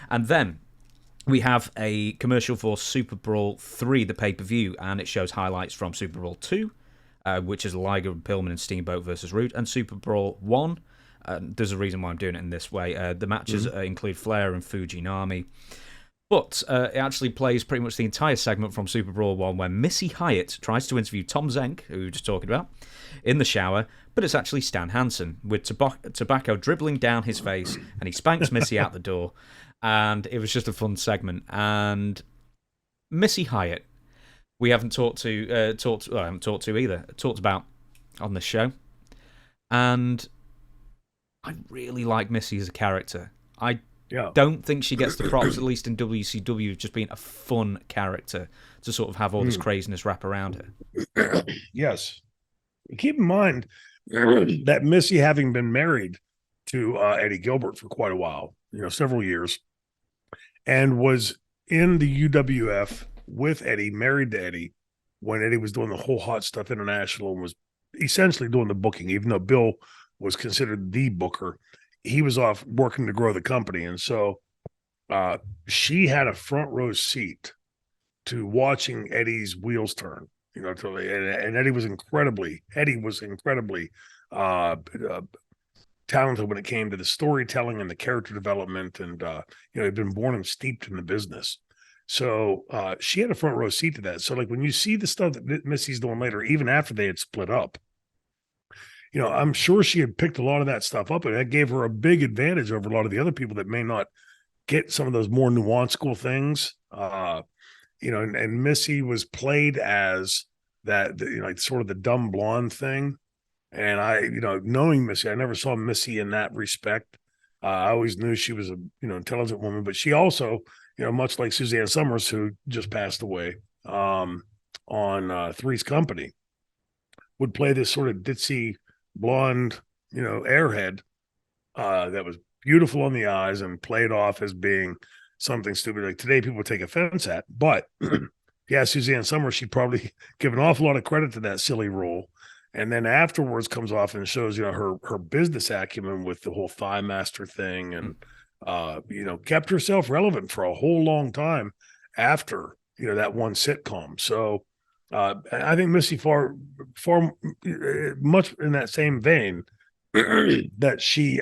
And then we have a commercial for Super Brawl 3, the pay-per-view, and it shows highlights from Super Brawl 2, which is Liger, Pillman, and Steamboat versus Root, and Super Brawl 1. There's a reason why I'm doing it in this way. The matches include Flair and Fujinami. But it actually plays pretty much the entire segment from Super Brawl 1 where Missy Hyatt tries to interview Tom Zenk, who we were just talking about, in the shower, but it's actually Stan Hansen, with tobacco dribbling down his face, and he spanks Missy out the door. And it was just a fun segment. And Missy Hyatt, we haven't talked about on this show. And I really like Missy as a character. I don't think she gets the props, at least in WCW, just being a fun character to sort of have all this craziness wrap around her. Yes. Keep in mind that Missy, having been married to Eddie Gilbert for quite a while, several years, and was in the UWF with Eddie, married to Eddie, when Eddie was doing the whole Hot Stuff International and was essentially doing the booking, even though Bill was considered the booker. He was off working to grow the company. And so she had a front row seat to watching Eddie's wheels turn, and Eddie was incredibly talented when it came to the storytelling and the character development. And, he'd been born and steeped in the business. So she had a front row seat to that. So like when you see the stuff that Missy's doing later, even after they had split up, I'm sure she had picked a lot of that stuff up, and that gave her a big advantage over a lot of the other people that may not get some of those more nuanced cool things. And Missy was played as that, like sort of the dumb blonde thing. And I, knowing Missy, I never saw Missy in that respect. I always knew she was a, intelligent woman, but she also, much like Suzanne Summers, who just passed away on Three's Company, would play this sort of ditzy blonde, airhead that was beautiful on the eyes and played off as being something stupid. Like today, people would take offense at, but yeah, Suzanne Summers, she'd probably give an awful lot of credit to that silly role. And then afterwards comes off and shows, her business acumen with the whole Thigh Master thing, and, kept herself relevant for a whole long time after, that one sitcom. So I think Missy far much in that same vein that she,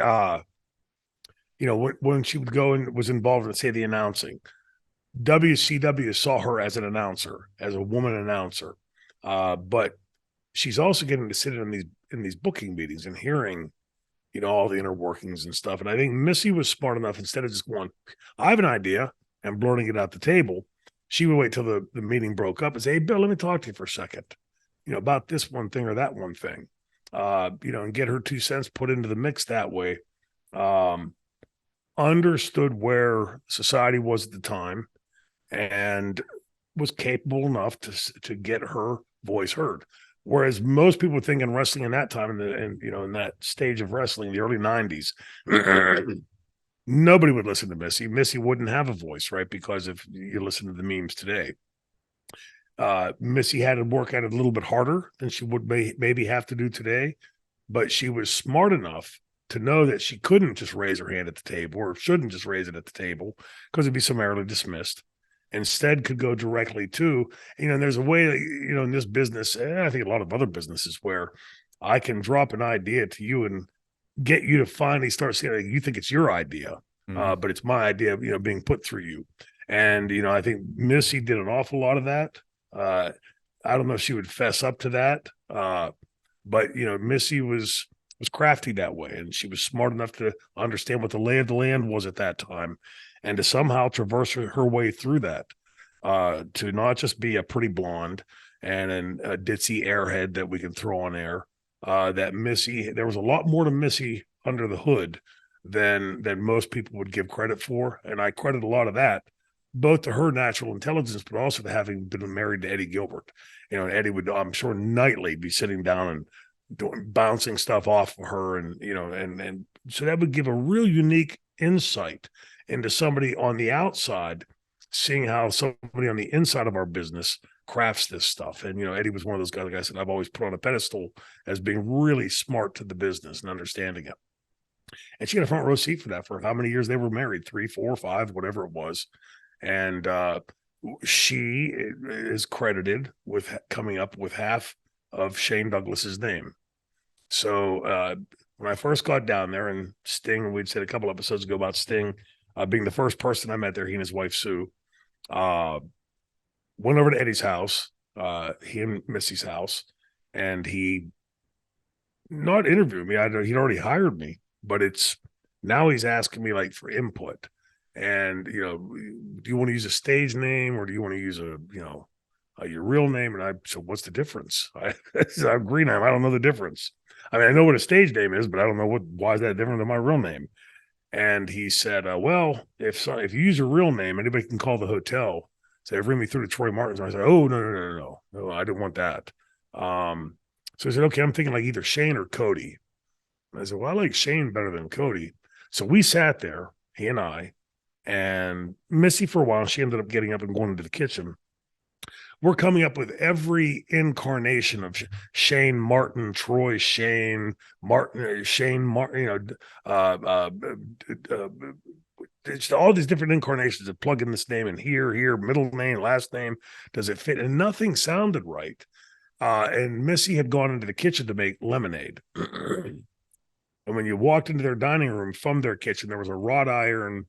when she would go and was involved in, say, the announcing, WCW saw her as an announcer, as a woman announcer. But she's also getting to sit in these booking meetings and hearing, all the inner workings and stuff. And I think Missy was smart enough, instead of just going, I have an idea, and blurting it out the table, she would wait till the meeting broke up and say, hey, Bill, let me talk to you for a second, about this one thing or that one thing, and get her 2 cents put into the mix that way. Understood where society was at the time and was capable enough to get her voice heard. Whereas most people would think in wrestling in that time, in that stage of wrestling, the early 90s, nobody would listen to Missy. Missy wouldn't have a voice, right? Because if you listen to the memes today, Missy had to work at it a little bit harder than she would maybe have to do today. But she was smart enough to know that she couldn't just raise her hand at the table, or shouldn't just raise it at the table, because it'd be summarily dismissed. Instead could go directly to, and there's a way that, in this business, and I think a lot of other businesses, where I can drop an idea to you and get you to finally start seeing, like, you think it's your idea, but it's my idea, being put through you. And, I think Missy did an awful lot of that. I don't know if she would fess up to that. But, Missy was crafty that way, and she was smart enough to understand what the lay of the land was at that time, and to somehow traverse her way through that, to not just be a pretty blonde and a ditzy airhead that we can throw on air. That Missy, there was a lot more to Missy under the hood than most people would give credit for, and I credit a lot of that both to her natural intelligence, but also to having been married to Eddie Gilbert. And Eddie would, I'm sure, nightly be sitting down and bouncing stuff off of her, and and so that would give a real unique insight into somebody on the outside, seeing how somebody on the inside of our business crafts this stuff. And Eddie was one of those guys, like I said, I've always put on a pedestal as being really smart to the business and understanding it. And she had a front row seat for that for how many years they were married, 3, 4, 5, whatever it was. And she is credited with coming up with half of Shane Douglas's name. So when I first got down there, and Sting, we'd said a couple episodes ago about Sting being the first person I met there, he and his wife Sue, went over to Eddie's house, he and Missy's house, and he not interviewed me. He'd already hired me, but now he's asking me like for input. And, you know, do you want to use a stage name or do you want to use your real name? And I said, what's the difference? I'm Green. I don't know the difference. I mean, I know what a stage name is, but I don't know why is that different than my real name? And he said, well, if you use your real name, anybody can call the hotel, say, bring me through to Troy Martin's. And I said, oh, no, I didn't want that. So I said, okay, I'm thinking like either Shane or Cody. And I said, well, I like Shane better than Cody. So we sat there, he and I, and Missy for a while, she ended up getting up and going into the kitchen. We're coming up with every incarnation of Shane Martin, Troy Shane, Martin, Shane Martin, it's all these different incarnations of plugging this name in here, middle name, last name. Does it fit? And nothing sounded right. And Missy had gone into the kitchen to make lemonade. And when you walked into their dining room from their kitchen, there was a wrought iron,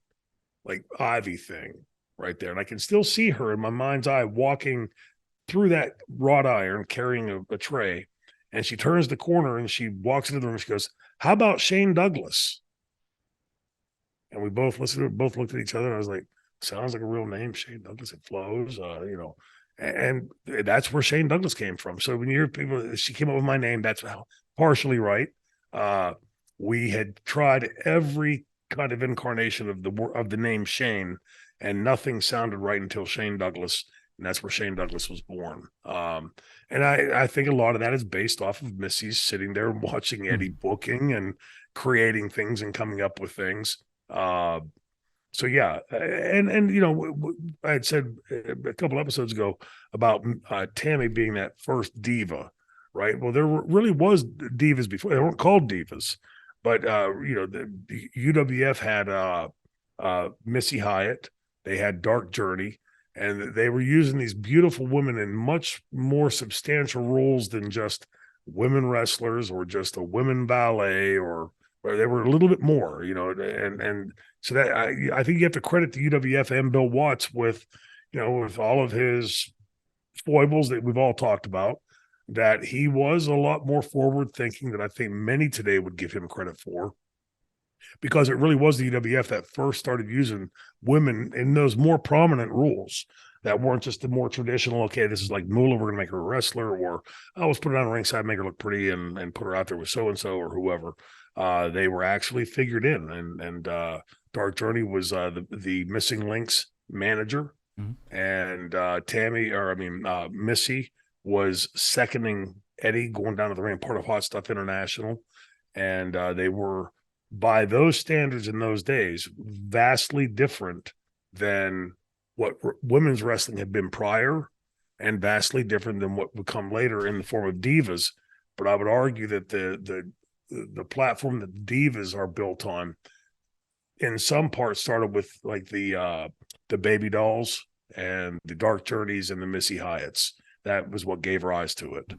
like ivy thing right there. And I can still see her in my mind's eye walking through that wrought iron, carrying a tray. And she turns the corner and she walks into the room and she goes, how about Shane Douglas? And we both listened, both looked at each other. And I was like, sounds like a real name, Shane Douglas. It flows, and that's where Shane Douglas came from. So when you hear people, she came up with my name, that's partially right. We had tried every kind of incarnation of the name Shane, and nothing sounded right until Shane Douglas, and that's where Shane Douglas was born. And I think a lot of that is based off of Missy's sitting there watching Eddie booking and creating things and coming up with things. So yeah, and I had said a couple episodes ago about Tammy being that first diva, right? Well, there really was divas before. They weren't called divas, but the UWF had Missy Hyatt, they had Dark Journey, and they were using these beautiful women in much more substantial roles than just women wrestlers or just a women ballet, or they were a little bit more, and so that I think you have to credit the UWF and Bill Watts with all of his foibles that we've all talked about, that he was a lot more forward thinking than I think many today would give him credit for, because it really was the UWF that first started using women in those more prominent roles that weren't just the more traditional, okay, this is like Moolah, we're going to make her a wrestler, or let's put her on ringside, make her look pretty, and put her out there with so-and-so or whoever. They were actually figured in, and Dark Journey was the Missing Links manager, and Missy was seconding Eddie going down to the ring, part of Hot Stuff International, and they were, by those standards in those days, vastly different than what women's wrestling had been prior, and vastly different than what would come later in the form of divas. But I would argue that the platform that divas are built on, in some parts, started with like the Baby Dolls and the Dark Journeys and the Missy Hyatts. That was what gave rise to it.